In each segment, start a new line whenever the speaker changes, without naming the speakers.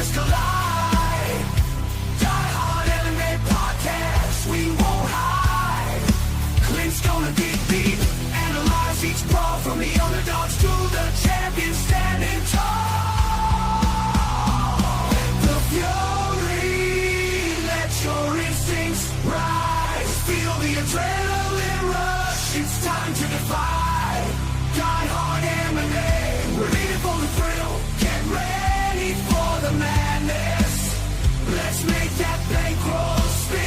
fingers collide. Die Hard MMA podcast, we won't hide. Clint's gonna dig deep, analyze each brawl from the underdogs to the champions standing tall. The fury, let your instincts rise. Feel the adrenaline rush, it's time to defy. Die Hard MMA, we're in for the thrill. Get ready for the madness. Let's make that bankroll spill.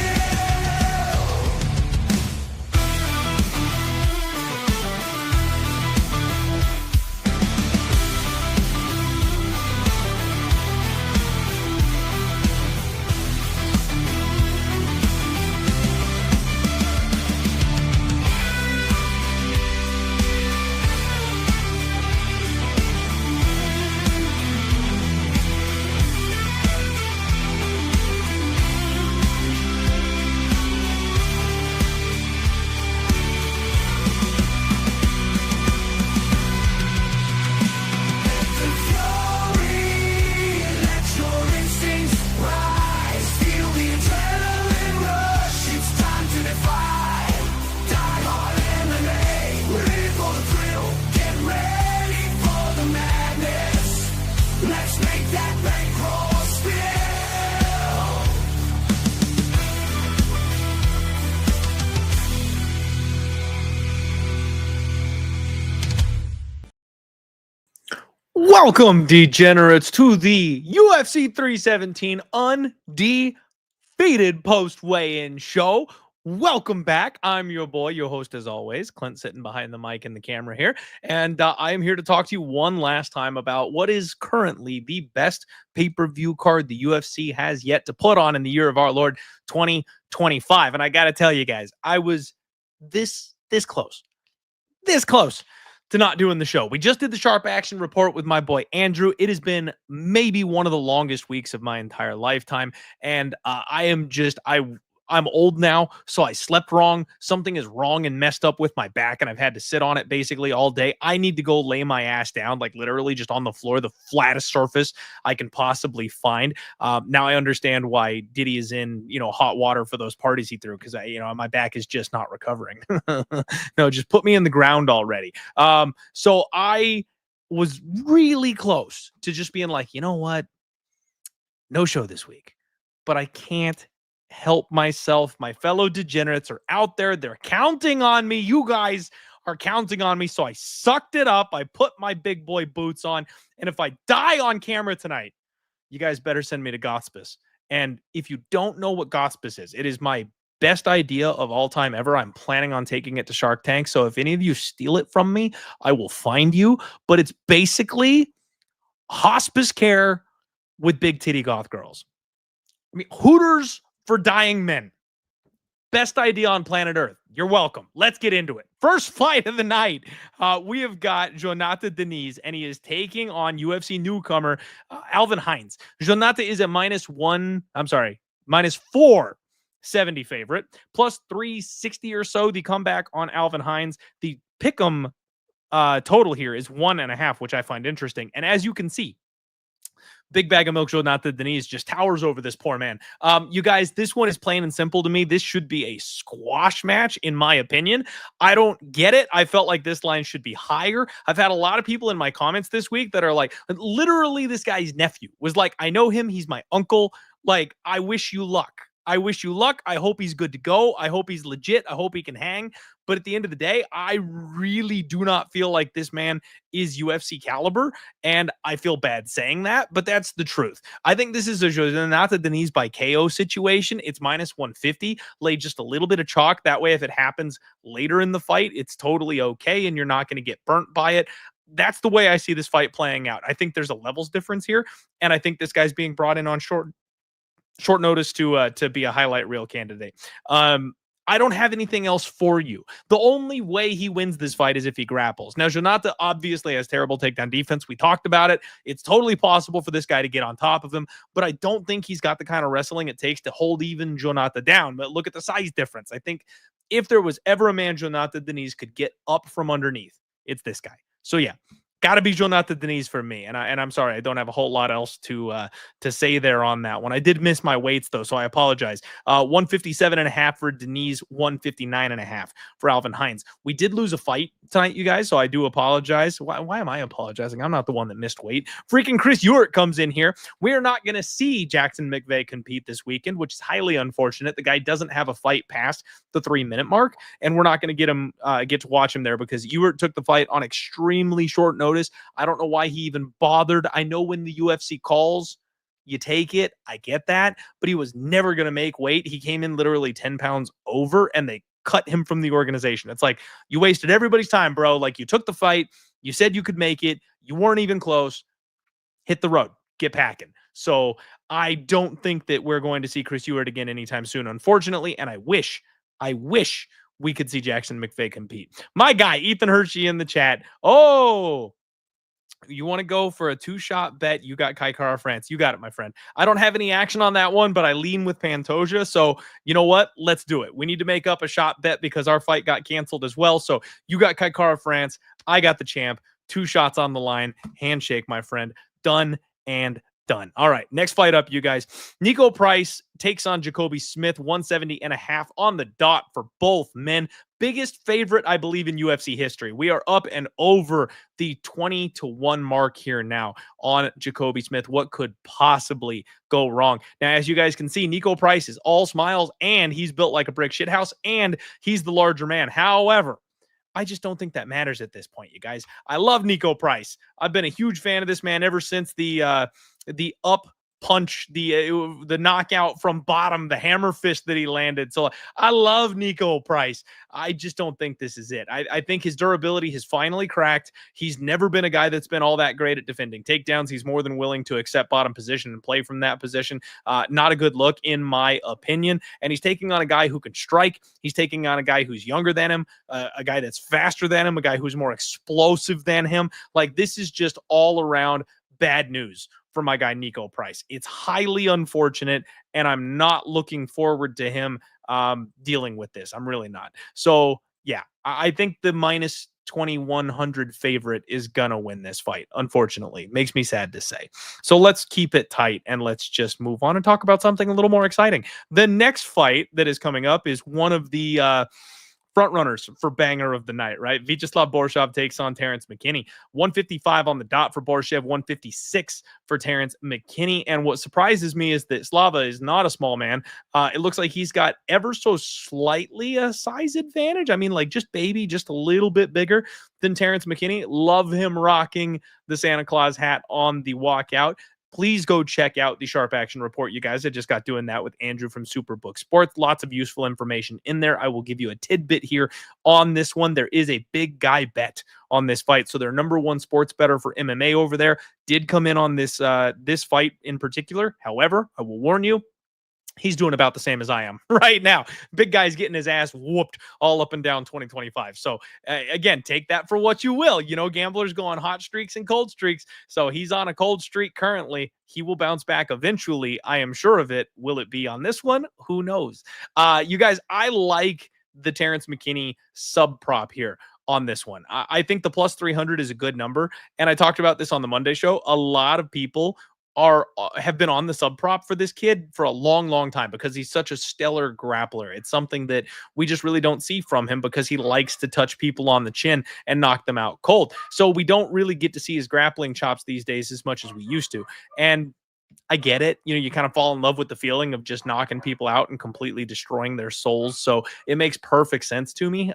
Welcome, degenerates, to the UFC 317 undefeated post-weigh-in show. Welcome back. I'm your boy, your host as always, Clint, sitting behind the mic and the camera here. And I am here to talk to you one last time about what is currently the best pay-per-view card the UFC has yet to put on in the year of our Lord 2025. And I got to tell you guys, I was this close to not doing the show. We just did the Sharp Action Report with my boy Andrew. It has been maybe one of the longest weeks of my entire lifetime, and I'm old now, so I slept wrong. Something is wrong and messed up with my back, and I've had to sit on it basically all day. I need to go lay my ass down, like literally just on the floor, the flattest surface I can possibly find. Now I understand why Diddy is in, hot water for those parties he threw, because my back is just not recovering. No, just put me in the ground already. So I was really close to just being like, you know what? No show this week, but I can't help myself. My fellow degenerates are out there. They're counting on me. You guys are counting on me. So I sucked it up. I put my big boy boots on. And if I die on camera tonight, you guys better send me to Gothspis. And if you don't know what Gothspis is, it is my best idea of all time ever. I'm planning on taking it to Shark Tank. So if any of you steal it from me, I will find you. But it's basically hospice care with big titty goth girls. I mean, Hooters for dying men. Best idea on planet Earth. You're welcome. Let's get into it. First fight of the night. We have got Jonata Denise, and he is taking on UFC newcomer Alvin Hines. Jonata is a minus 470 favorite, plus 360 or so. The comeback on Alvin Hines. The pick'em total here is 1.5, which I find interesting. And as you can see, big bag of milk Jonata Denise just towers over this poor man. You guys, this one is plain and simple to me. This should be a squash match, in my opinion. I don't get it. I felt like this line should be higher. I've had a lot of people in my comments this week that are like, literally this guy's nephew was like, I know him. He's my uncle. Like, I wish you luck. I wish you luck. I hope he's good to go. I hope he's legit. I hope he can hang. But at the end of the day, I really do not feel like this man is UFC caliber. And I feel bad saying that, but that's the truth. I think this is a Jonata Denise by KO situation. It's minus 150. Lay just a little bit of chalk. That way, if it happens later in the fight, it's totally okay. And you're not going to get burnt by it. That's the way I see this fight playing out. I think there's a levels difference here. And I think this guy's being brought in on short notice to be a highlight reel candidate. I don't have anything else for you. The only way he wins this fight is if he grapples. Now, Jonata obviously has terrible takedown defense. We talked about it. It's totally possible for this guy to get on top of him, but I don't think he's got the kind of wrestling it takes to hold even Jonata down. But look at the size difference. I think if there was ever a man Jonata Denise could get up from underneath, it's this guy. So yeah, Got to be Jonata Denise for me, and I'm sorry, I don't have a whole lot else to say there on that one. I did miss my weights though, so I apologize. 157.5 for Denise, 159.5 for Alvin Hines. We did lose a fight tonight, you guys, so I do apologize. Why am I apologizing? I'm not the one that missed weight. Freaking Chris Ewart comes in here. We're not going to see Jackson McVeigh compete this weekend, which is highly unfortunate. The guy doesn't have a fight past the 3-minute mark, and we're not going to get to watch him there because Ewart took the fight on extremely short notice. I don't know why he even bothered. I know when the UFC calls, you take it. I get that, but he was never going to make weight. He came in literally 10 pounds over and they cut him from the organization. It's like, you wasted everybody's time, bro. Like, you took the fight. You said you could make it. You weren't even close. Hit the road. Get packing. So I don't think that we're going to see Chris Ewart again anytime soon, unfortunately. And I wish we could see Jackson McVeigh compete. My guy, Ethan Hershey in the chat. Oh, you want to go for a 2-shot bet? You got Kai Kara France. You got it, my friend. I don't have any action on that one, but I lean with Pantoja. So you know what? Let's do it. We need to make up a shot bet because our fight got canceled as well. So you got Kai Kara France. I got the champ. 2 shots on the line. Handshake, my friend. Done and done. All right, next fight up, you guys. Nico Price takes on Jacoby Smith, 170.5 on the dot for both men. Biggest favorite, I believe, in UFC history. We are up and over the 20-1 mark here now on Jacoby Smith. What could possibly go wrong? Now, as you guys can see, Nico Price is all smiles, and he's built like a brick shithouse, and he's the larger man. However, I just don't think that matters at this point, you guys. I love Nico Price. I've been a huge fan of this man ever since the up punch, the knockout from bottom, the hammer fist that he landed. So I love Nico Price. I just don't think this is it. I think his durability has finally cracked. He's never been a guy that's been all that great at defending takedowns. He's more than willing to accept bottom position and play from that position. Not a good look, in my opinion. And he's taking on a guy who can strike. He's taking on a guy who's younger than him, a guy that's faster than him, a guy who's more explosive than him. Like, this is just all around bad news for my guy Nico Price. It's highly unfortunate, and I'm not looking forward to him dealing with this. I'm really not. So yeah, I think the minus 2,100 favorite is gonna win this fight. Unfortunately, makes me sad to say. So let's keep it tight and let's just move on and talk about something a little more exciting. The next fight that is coming up is one of the front runners for banger of the night, right? Vichlav Borchov takes on Terrence McKini. 155 on the dot for Borchov, 156 for Terrence McKini. And what surprises me is that Slava is not a small man. It looks like he's got ever so slightly a size advantage. I mean, like, just a little bit bigger than Terrence McKini. Love him rocking the Santa Claus hat on the walkout. Please go check out the Sharp Action Report, you guys. I just got doing that with Andrew from Superbook Sports. Lots of useful information in there. I will give you a tidbit here on this one. There is a big guy bet on this fight. So their number one sports bettor for MMA over there did come in on this fight in particular. However, I will warn you, he's doing about the same as I am right now. Big guy's getting his ass whooped all up and down 2025. So again, take that for what you will. You know, gamblers go on hot streaks and cold streaks. So he's on a cold streak currently. He will bounce back eventually. I am sure of it. Will it be on this one? Who knows? You guys, I like the Terrence McKini sub prop here on this one. I think the plus 300 is a good number. And I talked about this on the Monday show. A lot of people have been on the sub prop for this kid for a long time because he's such a stellar grappler. It's something that we just really don't see from him because he likes to touch people on the chin and knock them out cold. So we don't really get to see his grappling chops these days as much as we used to. And I get it. You know, you kind of fall in love with the feeling of just knocking people out and completely destroying their souls. So it makes perfect sense to me.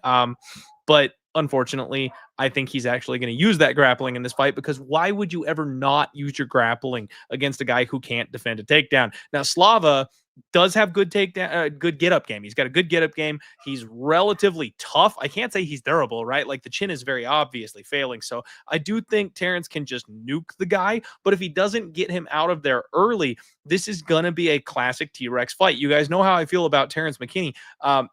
But unfortunately, I think he's actually going to use that grappling in this fight because why would you ever not use your grappling against a guy who can't defend a takedown? Now, Slava does have good takedown, good get-up game. He's got a good get-up game. He's relatively tough. I can't say he's durable, right? Like, the chin is very obviously failing. So I do think Terrence can just nuke the guy. But if he doesn't get him out of there early, this is going to be a classic T-Rex fight. You guys know how I feel about Terrence McKini.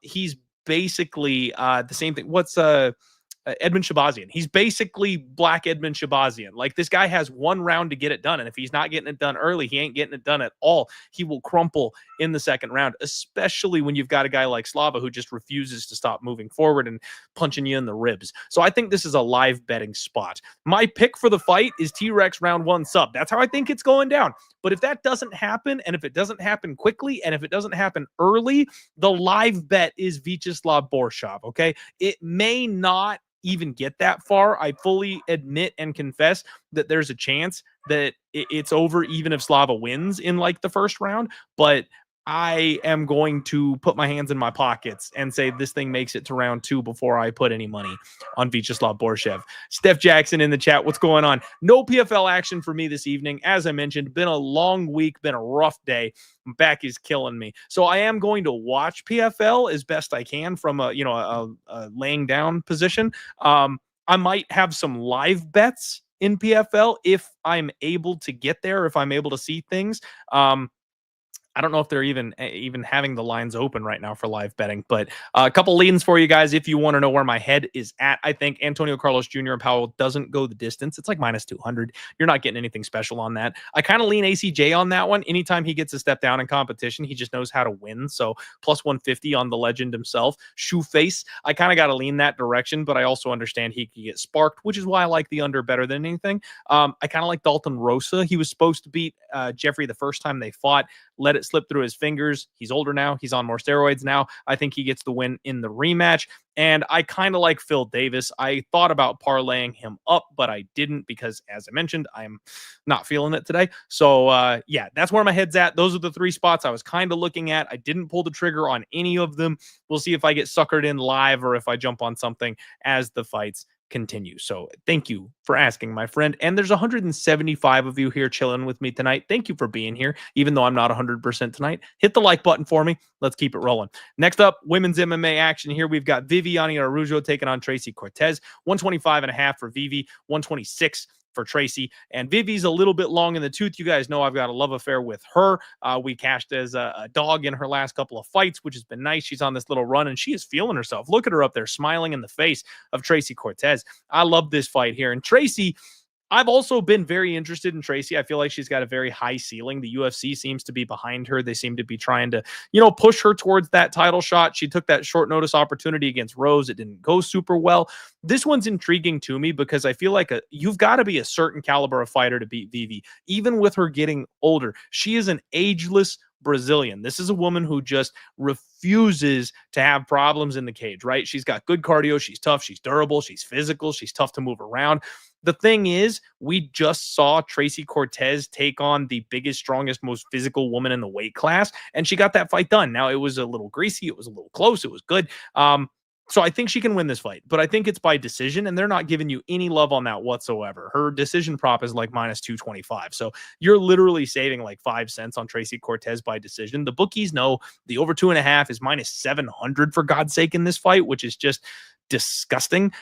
He's basically the same thing. What's Edmund Shabazian? He's basically Black Edmund Shabazian. Like, this guy has one round to get it done, and if he's not getting it done early, he ain't getting it done at all. He will crumple in the second round, especially when you've got a guy like Slava who just refuses to stop moving forward and punching you in the ribs. So I think this is a live betting spot. My pick for the fight is T-Rex round 1 sub. That's how I think it's going down. But if that doesn't happen, and if it doesn't happen quickly, and if it doesn't happen early, the live bet is Vichlav Borchov, okay? It may not even get that far. I fully admit and confess that there's a chance that it's over even if Slava wins in like the first round, but I am going to put my hands in my pockets and say this thing makes it to round 2 before I put any money on Vichlav Borchov. Steph Jackson in the chat. What's going on? No PFL action for me this evening. As I mentioned, been a long week, been a rough day. My back is killing me. So I am going to watch PFL as best I can from a laying down position. I might have some live bets in PFL if I'm able to get there, if I'm able to see things. I don't know if they're even having the lines open right now for live betting, but a couple leans for you guys if you want to know where my head is at. I think Antonio Carlos Jr. and Powell doesn't go the distance. It's like minus 200. You're not getting anything special on that. I kind of lean ACJ on that one. Anytime he gets a step down in competition, he just knows how to win. So plus 150 on the legend himself. Shoeface, I kind of got to lean that direction, but I also understand he could get sparked, which is why I like the under better than anything. I kind of like Dalton Rosa. He was supposed to beat Jeffrey the first time they fought. Let it slip through his fingers. He's older now. He's on more steroids now. I think he gets the win in the rematch. And I kind of like Phil Davis. I thought about parlaying him up, but I didn't because, as I mentioned, I'm not feeling it today. So, yeah, that's where my head's at. Those are the 3 spots I was kind of looking at. I didn't pull the trigger on any of them. We'll see if I get suckered in live or if I jump on something as the fights continue. So thank you for asking, my friend. And there's 175 of you here chilling with me tonight. Thank you for being here, even though I'm not 100% tonight. Hit the like button for me. Let's keep it rolling. Next up, women's MMA action here. We've got Viviani Arujo taking on Tracy Cortez. 125.5 for Vivi, 126 for Tracy. And Vivi's a little bit long in the tooth. You guys know I've got a love affair with her. We cashed as a dog in her last couple of fights, which has been nice. She's on this little run and she is feeling herself. Look at her up there smiling in the face of Tracy Cortez. I love this fight here. And Tracy, I've also been very interested in Tracy. I feel like she's got a very high ceiling. The UFC seems to be behind her. They seem to be trying to, push her towards that title shot. She took that short notice opportunity against Rose. It didn't go super well. This one's intriguing to me because I feel like you've got to be a certain caliber of fighter to beat Vivi, even with her getting older. She is an ageless Brazilian. This is a woman who just refuses to have problems in the cage, right? She's got good cardio. She's tough. She's durable. She's physical. She's tough to move around. The thing is, we just saw Tracy Cortez take on the biggest, strongest, most physical woman in the weight class, and she got that fight done. Now, it was a little greasy. It was a little close. It was good. So I think she can win this fight, but I think it's by decision, and they're not giving you any love on that whatsoever. Her decision prop is like minus 225. So you're literally saving like 5 cents on Tracy Cortez by decision. The bookies know the over 2.5 is minus 700 for God's sake in this fight, which is just disgusting.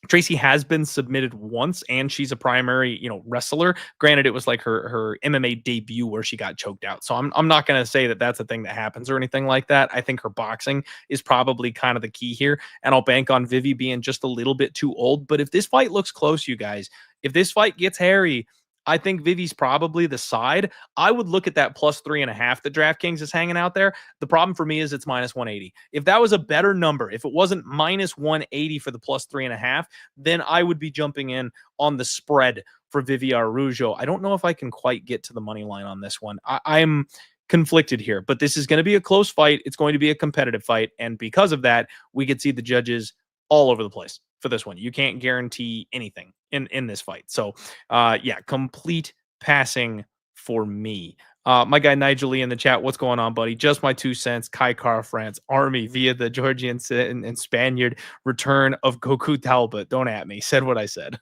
Tracy has been submitted once, and she's a primary, wrestler. Granted, it was like her MMA debut where she got choked out. So I'm not going to say that that's a thing that happens or anything like that. I think her boxing is probably kind of the key here, and I'll bank on Vivi being just a little bit too old. But if this fight looks close, you guys, if this fight gets hairy, I think Vivi's probably the side. I would look at that plus 3.5 that DraftKings is hanging out there. The problem for me is it's minus 180. If that was a better number, if it wasn't minus 180 for the plus 3.5, then I would be jumping in on the spread for Vivi Arujo. I don't know if I can quite get to the money line on this one. I'm conflicted here, but this is going to be a close fight. It's going to be a competitive fight. And because of that, we could see the judges all over the place for this one. You can't guarantee anything in this fight. So yeah, complete passing for me. My guy Nigel Lee in the chat, what's going on, buddy? Just my 2 cents. Kai Car France Army via the Georgian and Spaniard return of Goku Talbot. Don't at me. Said what I said.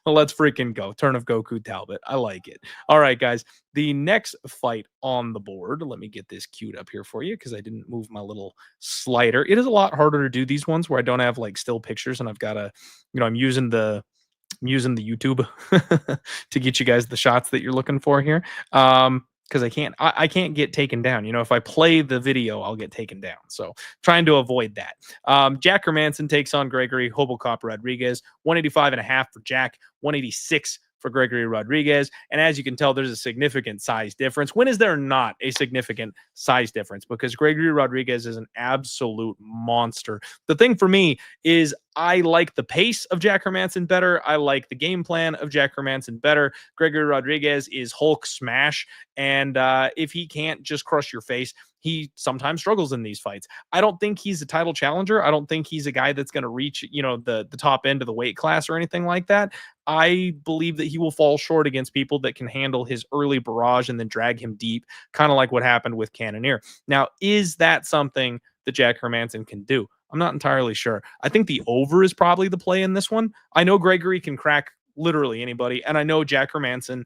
Well, let's freaking go. Turn of Goku Talbot. I like it. All right, guys. The next fight on the board. Let me get this queued up here for you because I didn't move my little slider. It is a lot harder to do these ones where I don't have like still pictures and I've got to, I'm using the YouTube to get you guys the shots that you're looking for here. Because I can't get taken down. If I play the video, I'll get taken down. So trying to avoid that. Jack Manson takes on Gregory Hobocop Rodriguez. 185.5 for Jack, 186 for Gregory Rodriguez. And as you can tell, there's a significant size difference. When is there not a significant size difference? Because Gregory Rodriguez is an absolute monster. The thing for me is I like the pace of Jack Hermansson better. I like the game plan of Jack Hermansson better. Gregory Rodriguez is Hulk smash. And if he can't just crush your face, he sometimes struggles in these fights. I don't think he's a title challenger. I don't think he's a guy that's going to reach, the top end of the weight class or anything like that. I believe that he will fall short against people that can handle his early barrage and then drag him deep, kind of like what happened with Cannonier. Now, is that something that Jack Hermansson can do? I'm not entirely sure. I think the over is probably the play in this one. I know Gregory can crack literally anybody, and I know Jack Hermansson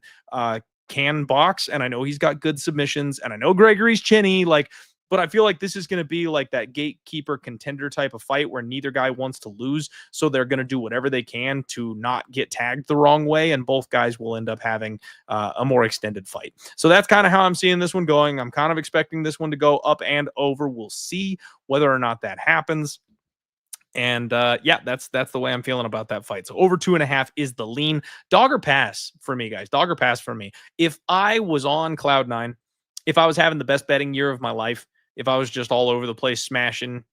can box, and I know he's got good submissions, and I know Gregory's chinny, but I feel like this is going to be like that gatekeeper contender type of fight where neither guy wants to lose, so they're going to do whatever they can to not get tagged the wrong way, and both guys will end up having a more extended fight. So that's kind of how I'm seeing this one going. I'm kind of expecting this one to go up and over. We'll see whether or not that happens. And that's the way I'm feeling about that fight. So over 2.5 is the lean. Dog or pass for me, guys. Dog or pass for me. If I was on cloud nine, if I was having the best betting year of my life, if I was just all over the place smashing,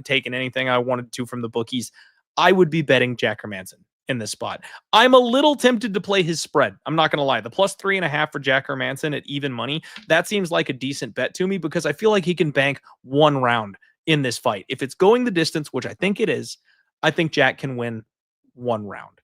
taking anything I wanted to from the bookies, I would be betting Jack Hermansson in this spot. I'm a little tempted to play his spread. I'm not going to lie. The plus 3.5 for Jack Hermansson at even money, that seems like a decent bet to me because I feel like he can bank one round in this fight. If it's going the distance, which I think it is, I think Jack can win one round.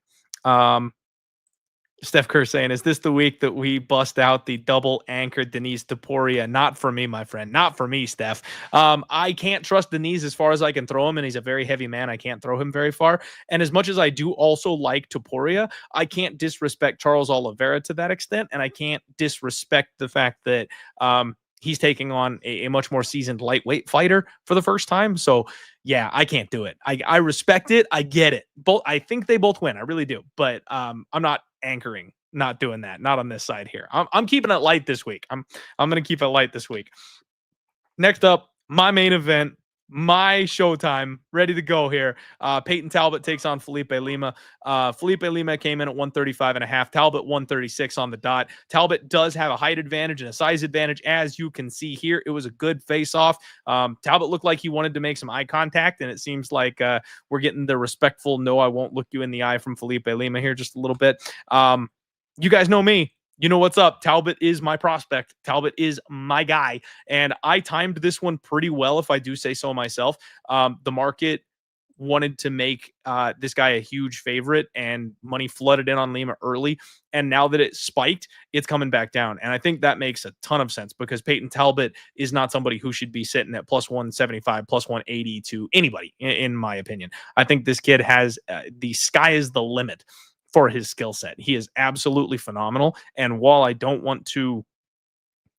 Steph Kerr saying, is this the week that we bust out the double anchored Denise Topuria? Not for me, my friend. Not for me, Steph. I can't trust Denise as far as I can throw him, and he's a very heavy man. I can't throw him very far. And as much as I do also like Topuria, I can't disrespect Charles Olivera to that extent, and I can't disrespect the fact that he's taking on a much more seasoned lightweight fighter for the first time. So yeah, I can't do it. I respect it. I get it. I think they both win. I really do. But I'm not anchoring, not doing that. Not on this side here. I'm keeping it light this week. I'm going to keep it light this week. Next up, my main event, my showtime, ready to go here. Payton Talbot takes on Felipe Lima. Felipe Lima came in at 135.5. Talbot 136 on the dot. Talbot does have a height advantage and a size advantage, as you can see here. It was a good face-off. Talbot looked like he wanted to make some eye contact, and it seems like we're getting the respectful "no, I won't look you in the eye" from Felipe Lima here just a little bit. You guys know me. You know what's up. Talbot is my prospect. Talbot is my guy. And I timed this one pretty well, if I do say so myself. The market wanted to make this guy a huge favorite, and money flooded in on Lima early. And now that it spiked, it's coming back down. And I think that makes a ton of sense because Payton Talbot is not somebody who should be sitting at plus 175, plus 180 to anybody, in my opinion. I think this kid has the sky is the limit for his skill set. He is absolutely phenomenal. And while I don't want to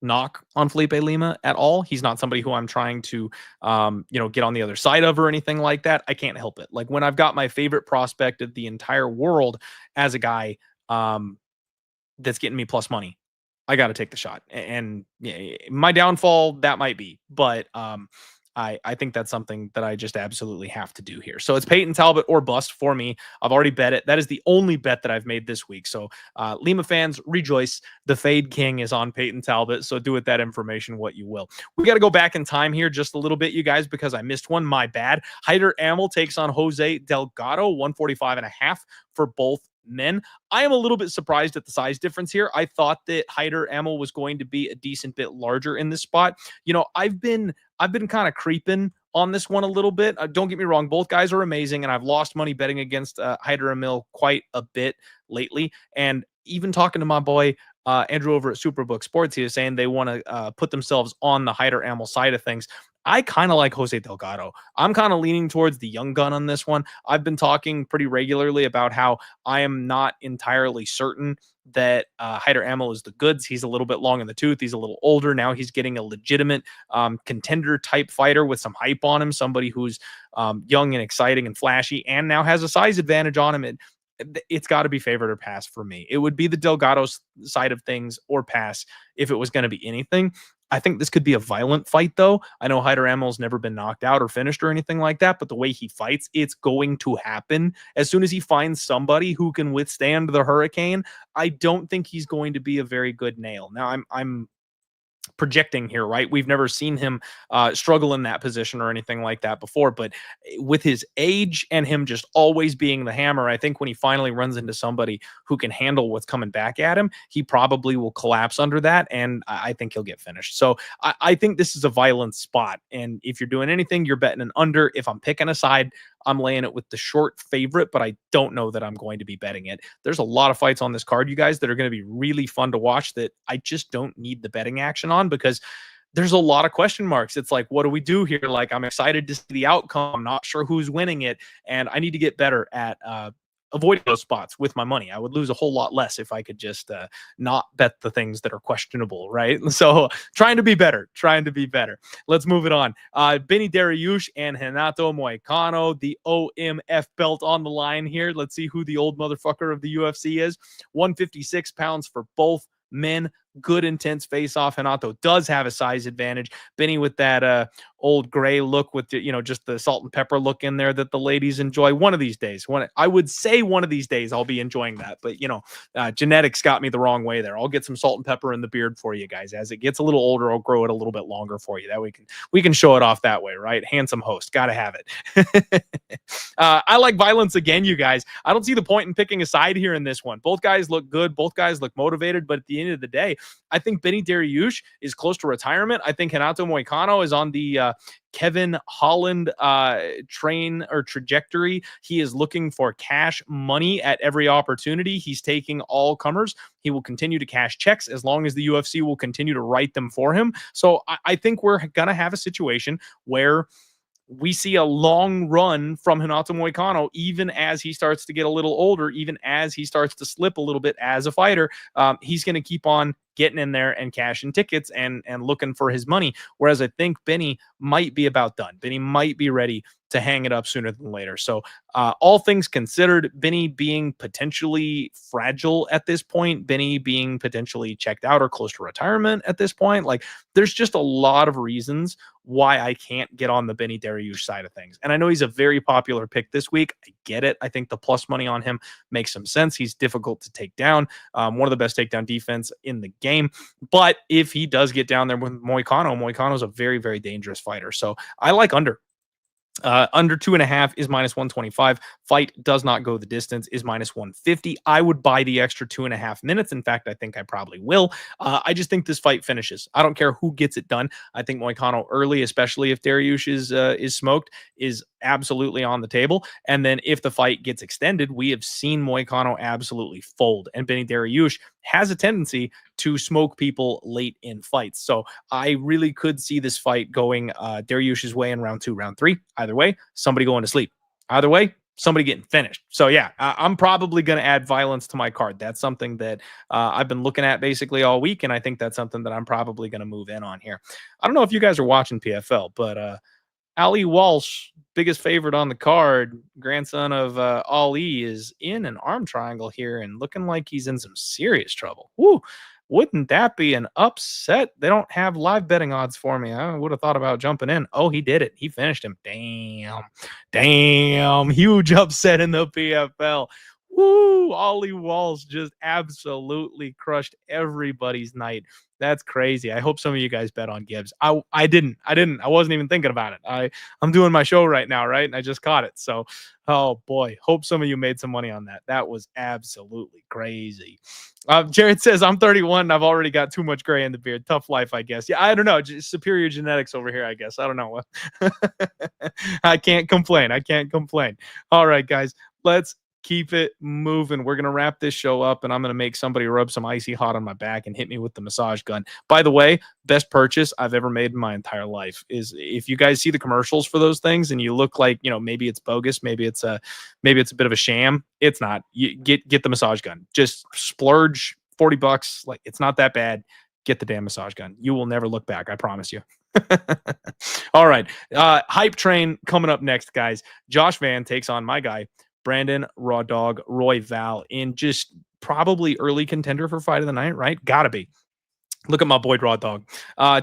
knock on Felipe Lima at all, he's not somebody who I'm trying to, get on the other side of or anything like that. I can't help it. Like when I've got my favorite prospect of the entire world as a guy that's getting me plus money, I got to take the shot. And yeah, my downfall, that might be, but I think that's something that I just absolutely have to do here. So it's Payton Talbot or bust for me. I've already bet it. That is the only bet that I've made this week. So Lima fans, rejoice. The Fade King is on Payton Talbot. So do with that information what you will. We got to go back in time here just a little bit, you guys, because I missed one. My bad. Hyder Amel takes on Jose Delgado, 145.5 for both men. I am a little bit surprised at the size difference here. I thought that Hyder Amel was going to be a decent bit larger in this spot. I've been kind of creeping on this one a little bit. Don't get me wrong. Both guys are amazing, and I've lost money betting against Hyder Amel quite a bit lately. And even talking to my boy Andrew over at Superbook Sports, he was saying they want to put themselves on the Hyder Amel side of things. I kind of like Jose Delgado. I'm kind of leaning towards the young gun on this one. I've been talking pretty regularly about how I am not entirely certain that Hyder Amel is the goods. He's a little bit long in the tooth. He's a little older. Now he's getting a legitimate contender type fighter with some hype on him, somebody who's young and exciting and flashy and now has a size advantage on him. It's got to be favorite or pass for me. It would be the Delgado side of things or pass if it was going to be anything. I think this could be a violent fight, though. I know Hyder Amel's never been knocked out or finished or anything like that, but the way he fights, it's going to happen. As soon as he finds somebody who can withstand the hurricane, I don't think he's going to be a very good nail. Now, I'm projecting here, right? We've never seen him struggle in that position or anything like that before. But with his age and him just always being the hammer, I think when he finally runs into somebody who can handle what's coming back at him, he probably will collapse under that. And I think he'll get finished. So I think this is a violent spot. And if you're doing anything, you're betting an under. If I'm picking a side, I'm laying it with the short favorite, but I don't know that I'm going to be betting it. There's a lot of fights on this card, you guys, that are going to be really fun to watch that I just don't need the betting action on because there's a lot of question marks. It's like, what do we do here? Like, I'm excited to see the outcome. I'm not sure who's winning it, and I need to get better at avoiding those spots with my money. I would lose a whole lot less if I could just not bet the things that are questionable, right? So trying to be better. Let's move it on. Benny Derush and Hinato Moicano, the OMF belt on the line here. Let's see who the old motherfucker of the UFC is. 156 pounds for both men. Good intense face off. Hinato does have a size advantage. Benny with that old gray look with the, just the salt and pepper look in there that the ladies enjoy. One of these days, I would say one of these days I'll be enjoying that, but genetics got me the wrong way there. I'll get some salt and pepper in the beard for you guys. As it gets a little older, I'll grow it a little bit longer for you. That we can show it off that way, right? Handsome host, gotta have it. I like violence again, you guys. I don't see the point in picking a side here in this one. Both guys look good. Both guys look motivated, but at the end of the day, I think Benny Derush is close to retirement. I think Hinato Moicano is on the Kevin Holland train or trajectory. He is looking for cash money at every opportunity. He's taking all comers. He will continue to cash checks as long as the UFC will continue to write them for him. So I think we're going to have a situation where we see a long run from Hinato Moicano, even as he starts to get a little older, even as he starts to slip a little bit as a fighter. He's going to keep on getting in there and cashing tickets and looking for his money. Whereas I think Benny might be about done. Benny might be ready to hang it up sooner than later. So all things considered, Benny being potentially fragile at this point, Benny being potentially checked out or close to retirement at this point, like there's just a lot of reasons why I can't get on the Benny Derush side of things. And I know he's a very popular pick this week. I get it. I think the plus money on him makes some sense. He's difficult to take down. One of the best takedown defense in the game. But if he does get down there with Moicano's a very, very dangerous fighter. So I like under. Under 2.5 is -125. Fight does not go the distance is -150. I would buy the extra 2.5 minutes. In fact, I think I probably will. I just think this fight finishes. I don't care who gets it done. I think Moicano early, especially if Derush is smoked, is absolutely on the table. And then if the fight gets extended, we have seen Moicano absolutely fold. And Benny Derush has a tendency to smoke people late in fights. So I really could see this fight going Derush's way in round 2, round 3. Either way, somebody going to sleep. Either way, somebody getting finished. So yeah, I'm probably going to add violence to my card. That's something that I've been looking at basically all week, and I think that's something that I'm probably going to move in on here. I don't know if you guys are watching PFL, but Ali Walsh, biggest favorite on the card, grandson of Ali, is in an arm triangle here and looking like he's in some serious trouble. Woo! Wouldn't that be an upset? They don't have live betting odds for me. I would have thought about jumping in. Oh, he did it. He finished him. Damn. Huge upset in the PFL. Woo! Ollie Walsh just absolutely crushed everybody's night. That's crazy. I hope some of you guys bet on Gibbs. I didn't. I wasn't even thinking about it. I'm doing my show right now, right? And I just caught it. So, oh boy, hope some of you made some money on that. That was absolutely crazy. Jared says, I'm 31 and I've already got too much gray in the beard. Tough life, I guess. Yeah, I don't know. Just superior genetics over here, I guess. I don't know. I can't complain. All right, guys, let's keep it moving. We're going to wrap this show up, and I'm going to make somebody rub some icy hot on my back and hit me with the massage gun. By the way, best purchase I've ever made in my entire life is if you guys see the commercials for those things and you look like, maybe it's bogus, maybe it's a bit of a sham. It's not. You get the massage gun. Just splurge $40. Like, it's not that bad. Get the damn massage gun. You will never look back. I promise you. All right. Hype train coming up next, guys. Josh Van takes on my guy, Brandon Raw Dog Royval, in just probably early contender for fight of the night, right? Gotta be. Look at my boy Raw Dog,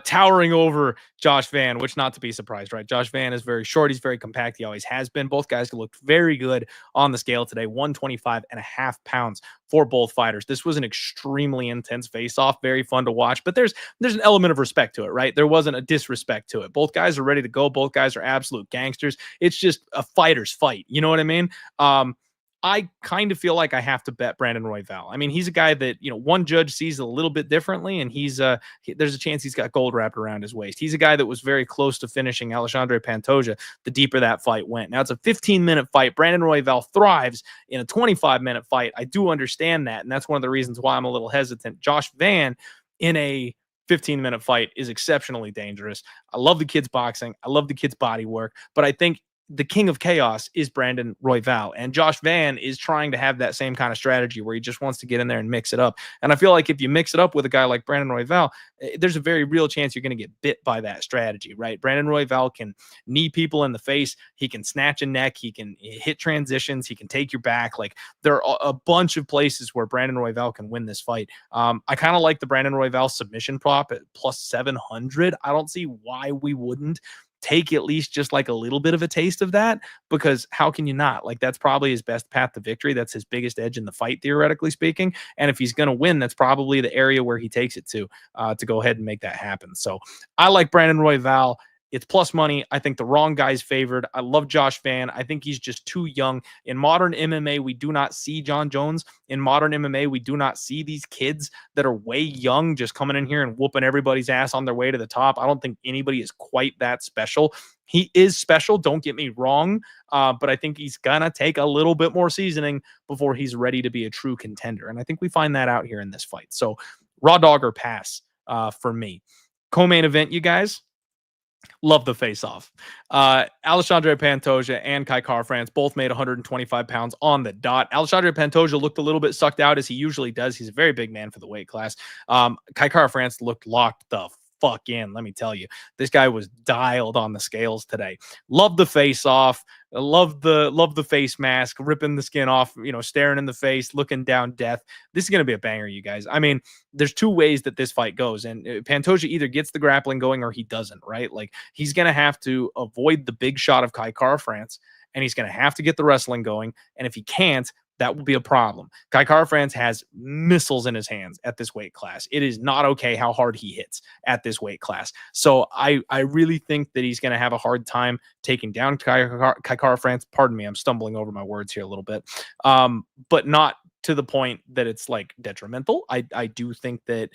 towering over Josh Van, which not to be surprised, right? Josh Van is very short. He's very compact. He always has been. Both guys looked very good on the scale today. 125.5 pounds for both fighters. This was an extremely intense face-off. Very fun to watch, but there's an element of respect to it, right? There wasn't a disrespect to it. Both guys are ready to go. Both guys are absolute gangsters. It's just a fighter's fight. You know what I mean? I kind of feel like I have to bet Brandon Royval. I mean, he's a guy that, one judge sees a little bit differently, and there's a chance he's got gold wrapped around his waist. He's a guy that was very close to finishing Alexandre Pantoja the deeper that fight went. Now, it's a 15-minute fight. Brandon Royval thrives in a 25-minute fight. I do understand that, and that's one of the reasons why I'm a little hesitant. Josh Van in a 15-minute fight is exceptionally dangerous. I love the kid's boxing. I love the kid's body work, but I think the king of chaos is Brandon Royval, and Josh Van is trying to have that same kind of strategy where he just wants to get in there and mix it up. And I feel like if you mix it up with a guy like Brandon Royval, there's a very real chance you're going to get bit by that strategy, right? Brandon Royval can knee people in the face. He can snatch a neck. He can hit transitions. He can take your back. Like, there are a bunch of places where Brandon Royval can win this fight. I kind of like the Brandon Royval submission prop at plus 700. I don't see why we wouldn't take at least just like a little bit of a taste of that, because how can you not? Like, that's probably his best path to victory. That's his biggest edge in the fight, theoretically speaking. And if he's going to win, that's probably the area where he takes it to go ahead and make that happen. So I like Brandon Royval. It's plus money. I think the wrong guy's favored. I love Josh Van. I think he's just too young. In modern MMA, we do not see John Jones. In modern MMA, we do not see these kids that are way young just coming in here and whooping everybody's ass on their way to the top. I don't think anybody is quite that special. He is special, don't get me wrong, but I think he's going to take a little bit more seasoning before he's ready to be a true contender. And I think we find that out here in this fight. So raw dog or pass for me. Co-main event, you guys. Love the face-off. Alexandre Pantoja and Kai Kara-France both made 125 pounds on the dot. Alexandre Pantoja looked a little bit sucked out, as he usually does. He's a very big man for the weight class. Kai Kara-France looked locked the fuck in, let me tell you. This guy was dialed on the scales today. Love the face-off. Love the face mask, ripping the skin off, staring in the face, looking down death. This is going to be a banger, you guys. I mean, there's two ways that this fight goes, and Pantoja either gets the grappling going or he doesn't, right? Like, he's going to have to avoid the big shot of Kai Kara-France, and he's going to have to get the wrestling going. And if he can't, that will be a problem. Kai Kara-France has missiles in his hands at this weight class. It is not okay how hard he hits at this weight class. So I really think that he's going to have a hard time taking down Kai Kara-France. Pardon me, I'm stumbling over my words here a little bit. But not to the point that it's like detrimental. I do think that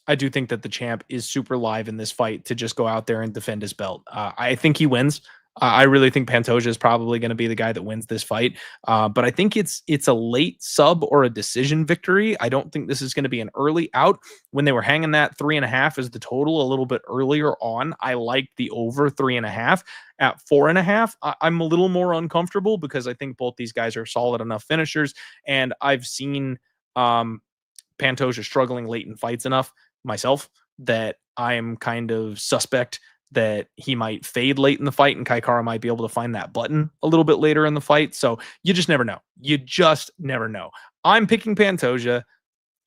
the champ is super live in this fight to just go out there and defend his belt. I think he wins. I really think Pantoja is probably going to be the guy that wins this fight. But I think it's a late sub or a decision victory. I don't think this is going to be an early out. When they were hanging that 3.5 as the total a little bit earlier on, I liked the over 3.5. At 4.5, I'm a little more uncomfortable because I think both these guys are solid enough finishers. And I've seen Pantoja struggling late in fights enough myself that I am kind of suspect that he might fade late in the fight, and Kai Kara might be able to find that button a little bit later in the fight. So you just never know. You just never know. I'm picking Pantoja.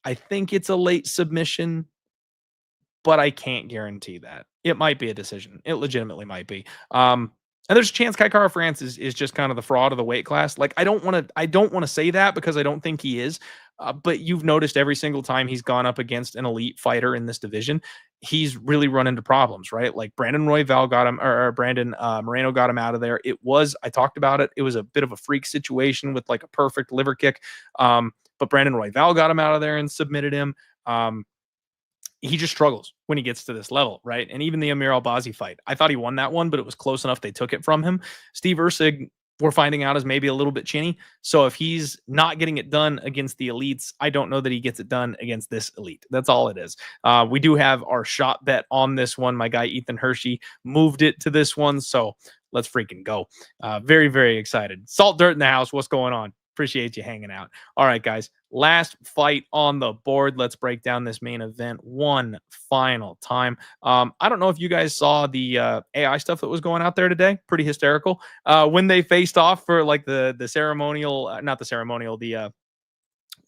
I think it's a late submission, but I can't guarantee that. It might be a decision. It legitimately might be. And there's a chance Kai Kara-France is just kind of the fraud of the weight class. Like, I don't want to say that because I don't think he is. But you've noticed every single time he's gone up against an elite fighter in this division, he's really run into problems, right? Like Brandon Royval got him, or Brandon Moreno got him out of there. I talked about it. It was a bit of a freak situation with like a perfect liver kick. But Brandon Royval got him out of there and submitted him. He just struggles when he gets to this level, right? And even the Amir Albazi fight, I thought he won that one, but it was close enough they took it from him. Steve Erceg, we're finding out, is maybe a little bit chinny. So if he's not getting it done against the elites, I don't know that he gets it done against this elite. That's all it is. We do have our shot bet on this one. My guy Ethan Hershey moved it to this one, so let's freaking go. Very, very excited. Salt Dirt in the house. What's going on? Appreciate you hanging out. All right, guys. Last fight on the board. Let's break down this main event one final time. I don't know if you guys saw the AI stuff that was going out there today. Pretty hysterical. When they faced off for like the ceremonial, not the ceremonial, the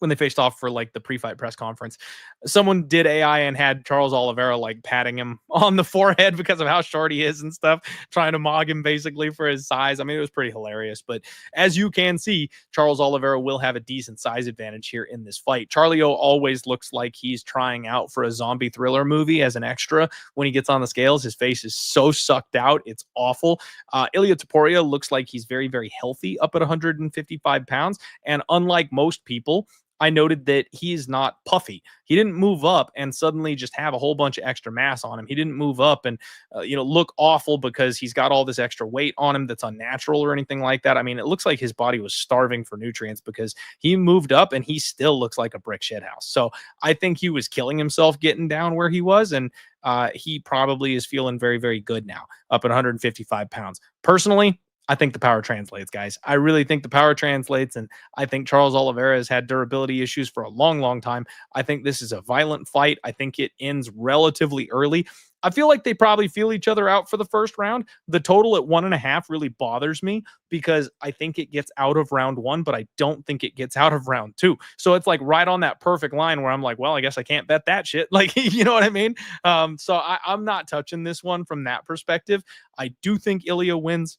when they faced off for like the pre-fight press conference. Someone did AI and had Charles Oliveira like patting him on the forehead because of how short he is and stuff, trying to mog him basically for his size. I mean, it was pretty hilarious. But as you can see, Charles Oliveira will have a decent size advantage here in this fight. Charlie O always looks like he's trying out for a zombie thriller movie as an extra when he gets on the scales. His face is so sucked out. It's awful. Ilia Topuria looks like he's very, very healthy up at 155 pounds. And unlike most people, I noted that he is not puffy. He didn't move up and suddenly just have a whole bunch of extra mass on him. He didn't move up and, look awful because he's got all this extra weight on him that's unnatural or anything like that. I mean, it looks like his body was starving for nutrients because he moved up and he still looks like a brick shit house. So I think he was killing himself getting down where he was. And he probably is feeling very, very good now up at 155 pounds. Personally, I think the power translates, guys. I really think the power translates, and I think Charles Oliveira has had durability issues for a long, long time. I think this is a violent fight. I think it ends relatively early. I feel like they probably feel each other out for the first round. The total at 1.5 really bothers me because I think it gets out of round 1, but I don't think it gets out of round 2. So it's like right on that perfect line where I'm like, well, I guess I can't bet that shit. Like, you know what I mean? So I'm not touching this one from that perspective. I do think Ilia wins.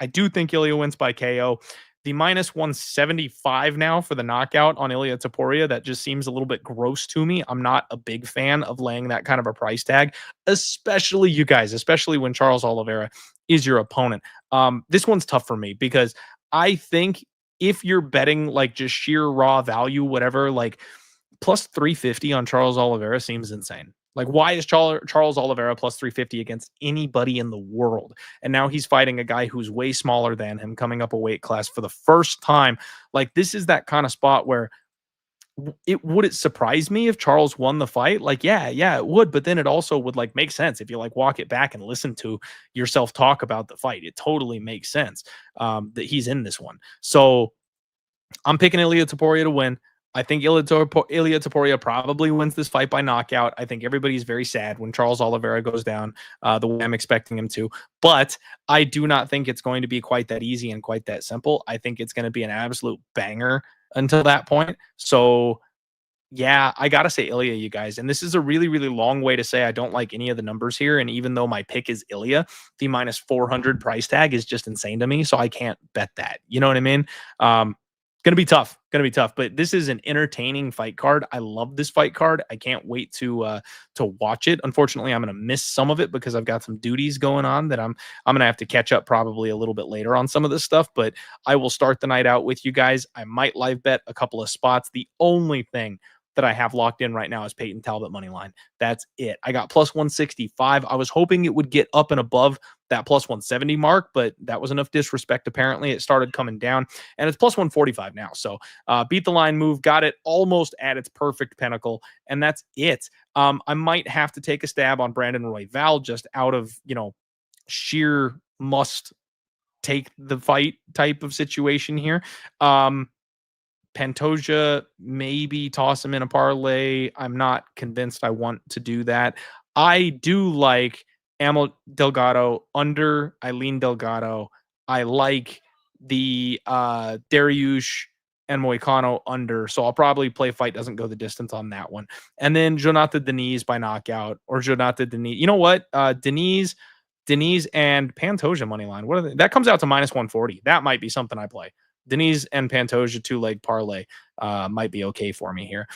I do think Ilia wins by KO. The minus 175 now for the knockout on Ilia Topuria, that just seems a little bit gross to me. I'm not a big fan of laying that kind of a price tag, especially you guys, especially when Charles Oliveira is your opponent. This one's tough for me because I think if you're betting like just sheer raw value, whatever, like plus 350 on Charles Oliveira seems insane. Like, why is Charles Oliveira plus 350 against anybody in the world? And now he's fighting a guy who's way smaller than him, coming up a weight class for the first time. Like, this is that kind of spot where it surprise me if Charles won the fight? Like, yeah, it would. But then it also would like make sense if you like walk it back and listen to yourself talk about the fight. It totally makes sense that he's in this one. So I'm picking Ilia Topuria to win. I think Ilia Topuria probably wins this fight by knockout. I think everybody's very sad when Charles Oliveira goes down the way I'm expecting him to. But I do not think it's going to be quite that easy and quite that simple. I think it's going to be an absolute banger until that point. So, yeah, I got to say Ilia, you guys. And this is a really, really long way to say I don't like any of the numbers here. And even though my pick is Ilia, the minus 400 price tag is just insane to me. So I can't bet that. You know what I mean? Gonna be tough. But this is an entertaining fight card. I love this fight card. I can't wait to watch it. Unfortunately, I'm gonna miss some of it because I've got some duties going on that I'm gonna have to catch up probably a little bit later on some of this stuff. But I will start the night out with you guys. I might live bet a couple of spots. The only thing that I have locked in right now is Payton Talbot money line. That's it. I got plus 165. I was hoping it would get up and above that plus 170 mark, but that was enough disrespect. Apparently it started coming down and it's plus 145 now. So beat the line move, got it almost at its perfect pinnacle. And that's it. I might have to take a stab on Brandon Royval just out of, sheer must take the fight type of situation here. Pantoja, maybe toss him in a parlay. I'm not convinced I want to do that. I do like Amel Delgado under Eileen Delgado. I like the Derush and Moicano under. So I'll probably play fight doesn't go the distance on that one. And then Jonata Denise by knockout or Jonata Denise. You know what? Denise and Pantoja money line. What are they? That comes out to minus 140. That might be something I play. Denise and Pantoja 2-leg parlay might be okay for me here.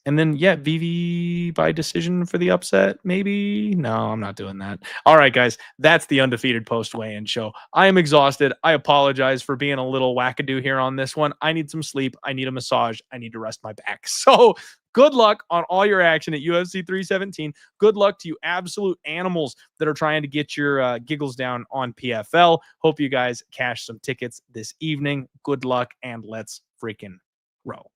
And then, Vivi by decision for the upset, maybe? No, I'm not doing that. All right, guys, that's the Undefeated post-weigh-in show. I am exhausted. I apologize for being a little wackadoo here on this one. I need some sleep. I need a massage. I need to rest my back. So good luck on all your action at UFC 317. Good luck to you absolute animals that are trying to get your giggles down on PFL. Hope you guys cash some tickets this evening. Good luck, and let's freaking roll.